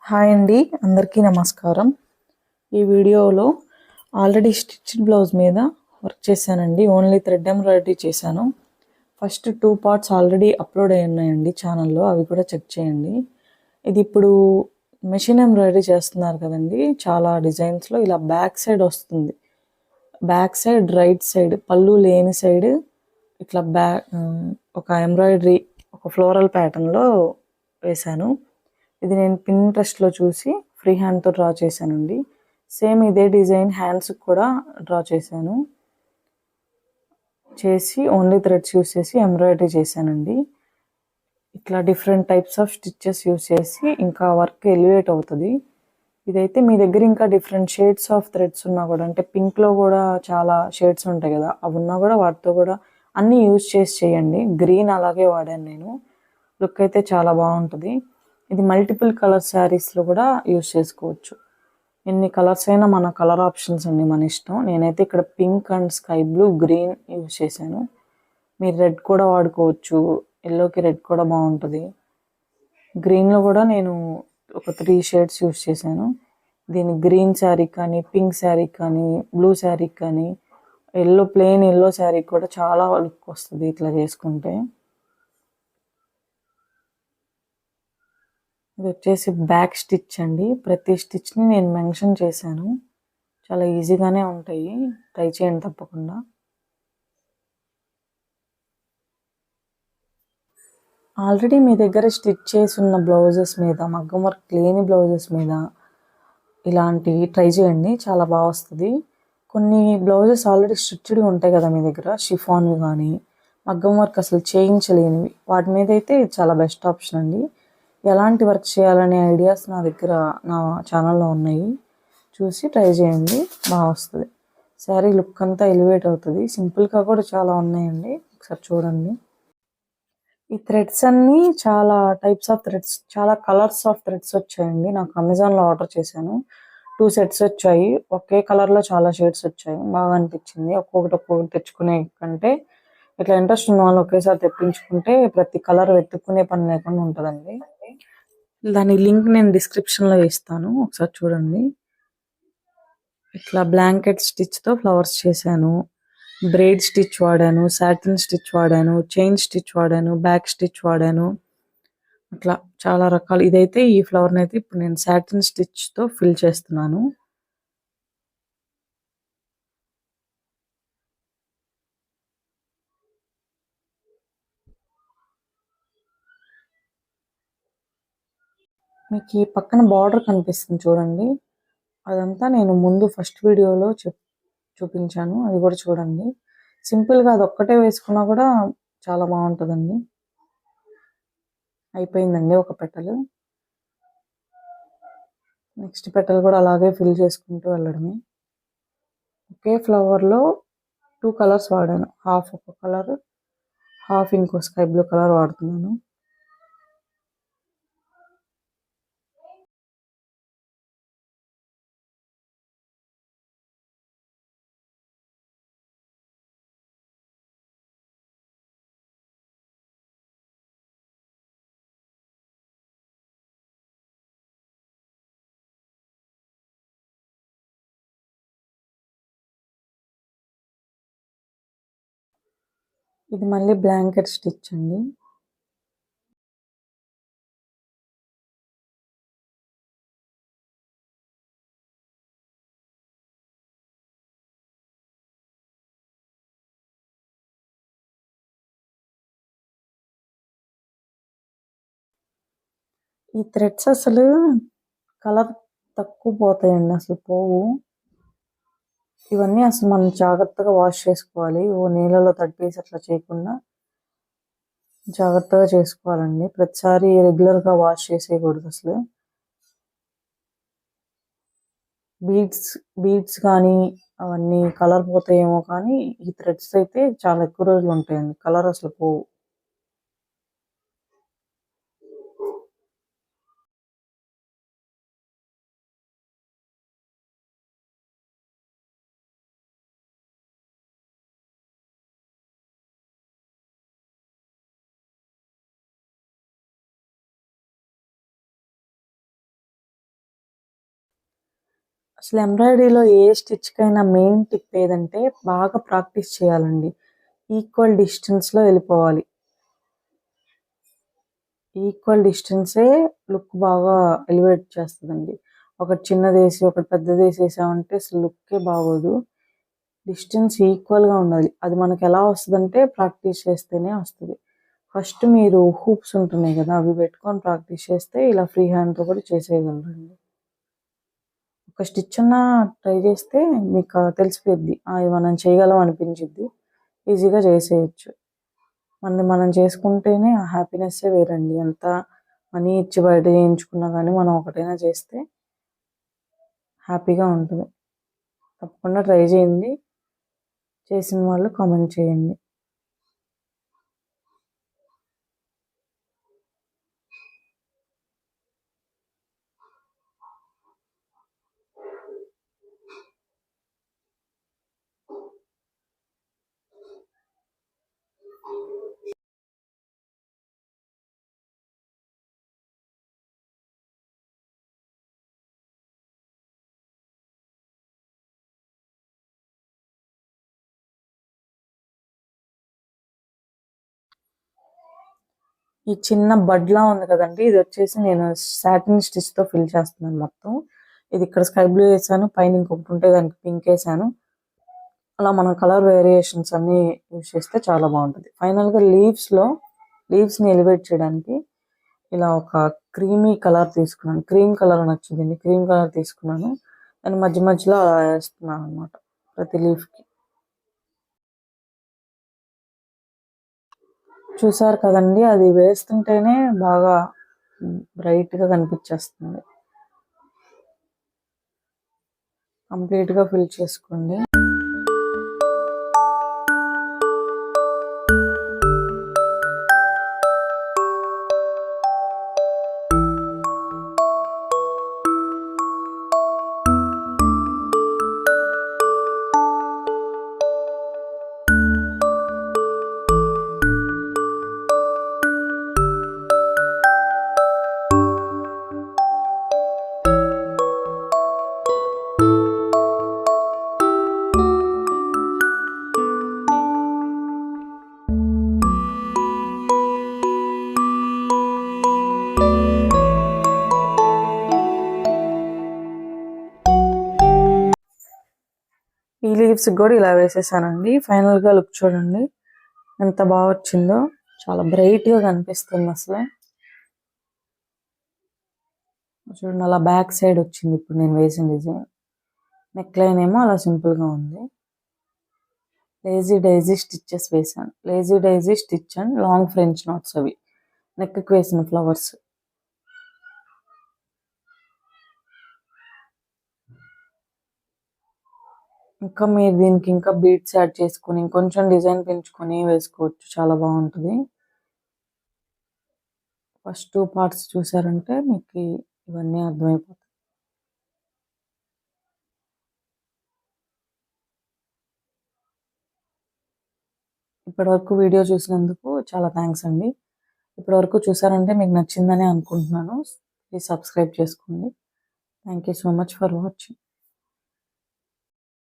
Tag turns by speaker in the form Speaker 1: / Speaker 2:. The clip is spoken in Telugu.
Speaker 1: హాయ్ అండి, అందరికీ నమస్కారం. ఈ వీడియోలో ఆల్రెడీ స్టిచ్డ్ బ్లౌజ్ మీద వర్క్ చేశానండి. ఓన్లీ థ్రెడ్ ఎంబ్రాయిడరీ చేశాను. ఫస్ట్ 2 పార్ట్స్ ఆల్రెడీ అప్లోడ్ అయి ఉన్నాయండి ఛానల్లో, అవి కూడా చెక్ చేయండి. ఇది ఇప్పుడు మెషిన్ ఎంబ్రాయిడరీ చేస్తున్నారు కదండి, చాలా డిజైన్స్లో ఇలా బ్యాక్ సైడ్ వస్తుంది. బ్యాక్ సైడ్ రైట్ సైడ్ పళ్ళు లేని సైడ్ ఇట్లా ఒక ఎంబ్రాయిడరీ ఒక ఫ్లోరల్ ప్యాటర్న్లో వేశాను. ఇది నేను Pinterestలో చూసి ఫ్రీ హ్యాండ్తో డ్రా చేశానండి. సేమ్ ఇదే డిజైన్ హ్యాండ్స్కి కూడా డ్రా చేసి ఓన్లీ థ్రెడ్స్ యూస్ చేసి ఎంబ్రాయిడరీ చేశానండి. ఇట్లా different types of stitches use చేసి ఇంకా వర్క్ ఎలివేట్ అవుతుంది. ఇదైతే మీ దగ్గర ఇంకా డిఫరెంట్ షేడ్స్ ఆఫ్ థ్రెడ్స్ ఉన్నా కూడా, అంటే పింక్లో కూడా చాలా షేడ్స్ ఉంటాయి కదా, అవి ఉన్నా కూడా వాటితో కూడా అన్నీ యూజ్ చేసి చేయండి. గ్రీన్ అలాగే వాడాను నేను. లుక్ అయితే చాలా బాగుంటుంది. ఇది మల్టిపుల్ కలర్ శారీస్లో కూడా యూజ్ చేసుకోవచ్చు. ఎన్ని కలర్స్ అయినా మన కలర్ ఆప్షన్స్ అండి, మన ఇష్టం. నేనైతే ఇక్కడ pink and sky blue green use చేశాను. మీరు రెడ్ కూడా వాడుకోవచ్చు, ఎల్లోకి రెడ్ కూడా బాగుంటుంది. గ్రీన్లో కూడా నేను ఒక 3 షేడ్స్ యూజ్ చేశాను. దీని గ్రీన్ శారీ కానీ, పింక్ శారీ కానీ, బ్లూ శారీ కానీ, ప్లెయిన్ ఎల్లో శారీ కూడా చాలా లుక్ వస్తుంది ఇట్లా చేసుకుంటే. ఇది వచ్చేసి బ్యాక్ స్టిచ్ అండి. ప్రతి స్టిచ్ని నేను మెన్షన్ చేశాను. చాలా ఈజీగానే ఉంటాయి, ట్రై చేయండి తప్పకుండా. ఆల్రెడీ మీ దగ్గర స్టిచ్ చేసి ఉన్న బ్లౌజెస్ మీద, మగ్గం వర్క్ లేని బ్లౌజెస్ మీద ఇలాంటివి ట్రై చేయండి, చాలా బాగా వస్తుంది. కొన్ని బ్లౌజెస్ ఆల్రెడీ స్టిచ్డ్ ఉంటాయి కదా మీ దగ్గర, షిఫాన్వి కానీ మగ్గం వర్క్ అసలు చేయించలేనివి, వాటి మీద అయితే ఇది చాలా బెస్ట్ ఆప్షన్ అండి. ఎలాంటి వర్క్ చేయాలనే ఐడియాస్ నా దగ్గర నా ఛానల్లో ఉన్నాయి, చూసి ట్రై చేయండి, బాగా వస్తుంది. శారీ లుక్ అంతా ఎలివేట్ అవుతుంది. సింపుల్గా కూడా చాలా ఉన్నాయండి, ఒకసారి చూడండి. ఈ థ్రెడ్స్ అన్నీ చాలా టైప్స్ ఆఫ్ థ్రెడ్స్, చాలా కలర్స్ ఆఫ్ థ్రెడ్స్ వచ్చాయండి. నాకు అమెజాన్లో ఆర్డర్ చేశాను. 2 సెట్స్ వచ్చాయి. ఒకే కలర్లో చాలా షేడ్స్ వచ్చాయి, బాగా అనిపించింది. ఒక్కొక్కటి తెచ్చుకునే కంటే ఇట్లా ఇంట్రెస్ట్ ఉన్న వాళ్ళు ఒకేసారి తెప్పించుకుంటే ప్రతి కలర్ వెతుక్కునే పని లేకుండా ఉంటుందండి. దాని లింక్ నేను డిస్క్రిప్షన్లో ఇస్తాను, ఒకసారి చూడండి. ఇట్లా బ్లాంకెట్ స్టిచ్తో ఫ్లవర్స్ చేశాను, బ్రైడ్ స్టిచ్ వాడాను, సాటిన్ స్టిచ్ వాడాను, చైన్ స్టిచ్ వాడాను, బ్యాక్ స్టిచ్ వాడాను. అట్లా చాలా రకాలు. ఇదైతే ఈ ఫ్లవర్ని అయితే ఇప్పుడు నేను సాటిన్ స్టిచ్తో ఫిల్ చేస్తున్నాను. మీకు ఈ పక్కన బార్డర్ కనిపిస్తుంది చూడండి, అదంతా నేను ముందు ఫస్ట్ వీడియోలో చూపించాను, అది కూడా చూడండి. సింపుల్గా అది ఒక్కటే వేసుకున్నా కూడా చాలా బాగుంటుందండి. అయిపోయిందండి ఒక పెటల్. నెక్స్ట్ పెటల్ కూడా అలాగే ఫిల్ చేసుకుంటూ వెళ్ళడమే. ఒకే ఫ్లవర్లో 2 కలర్స్ వాడాను, హాఫ్ ఒక కలర్, హాఫ్ ఇంకో స్కై బ్లూ కలర్ వాడుతున్నాను. ఇది మళ్ళీ బ్లాంకెట్ స్టిచ్ అండి. ఈ థ్రెడ్స్ అసలు కలర్ తక్కువ పోతాయండి, అసలు పోవు. ఇవన్నీ అసలు మనం జాగ్రత్తగా వాష్ చేసుకోవాలి, ఓ నీళ్ళలో తడిపేసి అట్లా చేయకుండా జాగ్రత్తగా చేసుకోవాలండి. ప్రతిసారి రెగ్యులర్గా వాష్ చేసేయకూడదు అసలు. బీడ్స్ కానీ అవన్నీ కలర్ పోతాయేమో, కానీ ఈ థ్రెడ్స్ అయితే చాలా ఎక్కువ రోజులు ఉంటాయండి, కలర్ అసలు పోవు. అసలు ఎంబ్రాయిడరీలో ఏ స్టిచ్కైనా మెయిన్ టిప్ ఏదంటే బాగా ప్రాక్టీస్ చేయాలండి. ఈక్వల్ డిస్టెన్స్లో వెళ్ళిపోవాలి. ఈక్వల్ డిస్టెన్సే లుక్ బాగా ఎలివేట్ చేస్తుందండి. ఒకటి చిన్నదేసి ఒకటి పెద్దదేసి వేసామంటే అసలు లుక్కే బాగోదు. డిస్టెన్స్ ఈక్వల్గా ఉండాలి. అది మనకు ఎలా వస్తుందంటే ప్రాక్టీస్ చేస్తేనే వస్తుంది. ఫస్ట్ మీరు హూప్స్ ఉంటున్నాయి కదా, అవి పెట్టుకొని ప్రాక్టీస్ చేస్తే ఇలా ఫ్రీ హ్యాండ్తో కూడా చేసేయగలరండి. ఒక స్టిచ్ అన్నా ట్రై చేస్తే మీకు తెలిసిపోద్ది, ఇది మనం చేయగలం అనిపించిద్ది. ఈజీగా చేసేయచ్చు. మనం చేసుకుంటేనే ఆ హ్యాపీనెస్సే వేరండి. ఎంత మనీ ఇచ్చి బయట చేయించుకున్నా కానీ మనం ఒకటైనా చేస్తే హ్యాపీగా ఉంటుంది. తప్పకుండా ట్రై చేయండి. చేసిన వాళ్ళు కామెంట్ చేయండి. ఈ చిన్న బడ్లా ఉంది కదండి, ఇది వచ్చేసి నేను సాటిన్ స్టిచ్తో ఫిల్ చేస్తున్నాను మొత్తం. ఇది ఇక్కడ స్కై బ్లూ వేసాను, పైన ఇంకొకటి ఉంటే దానికి పింక్ వేసాను. అలా మనం కలర్ వేరియేషన్స్ అన్ని యూజ్ చేస్తే చాలా బాగుంటుంది. ఫైనల్గా లీవ్స్ని ఎలివేట్ చేయడానికి ఇలా ఒక క్రీమీ కలర్ తీసుకున్నాను. క్రీమ్ కలర్ నచ్చింది, క్రీమ్ కలర్ తీసుకున్నాను. దాని మధ్య మధ్యలో అలా వేస్తున్నాను అనమాట ప్రతి లీఫ్కి. చూసారు కదండి, అది వేస్తుంటేనే బాగా బ్రైట్గా కనిపించేస్తుంది. కంప్లీట్గా ఫిల్ చేసుకోండి. ఈ లీవ్స్ కూడా ఇలా వేసేసానండి. ఫైనల్గా లుక్ చూడండి ఎంత బాగా వచ్చిందో. చాలా బ్రైట్గా కనిపిస్తుంది అసలు. చూడండి అలా బ్యాక్ సైడ్ వచ్చింది ఇప్పుడు నేను వేసిన డిజైన్. నెక్ లైన్ ఏమో అలా సింపుల్గా ఉంది. లేజీ డైజీ స్టిచ్చెస్ వేసాను. Lazy Daisy stitch and long French NATS, అవి నెక్కి వేసిన ఫ్లవర్స్. ఇంకా మీరు దీనికి ఇంకా బీడ్స్ యాడ్ చేసుకొని ఇంకొంచెం డిజైన్ పెంచుకొని వేసుకోవచ్చు, చాలా బాగుంటుంది. ఫస్ట్ 2 పార్ట్స్ చూసారంటే మీకు ఇవన్నీ అర్థమైపోతాయి. ఇప్పటివరకు వీడియో చూసినందుకు చాలా థ్యాంక్స్ అండి. ఇప్పటివరకు చూసారంటే మీకు నచ్చిందని అనుకుంటున్నాను. ప్లీజ్ సబ్స్క్రైబ్ చేసుకోండి. Thank you so much for watching.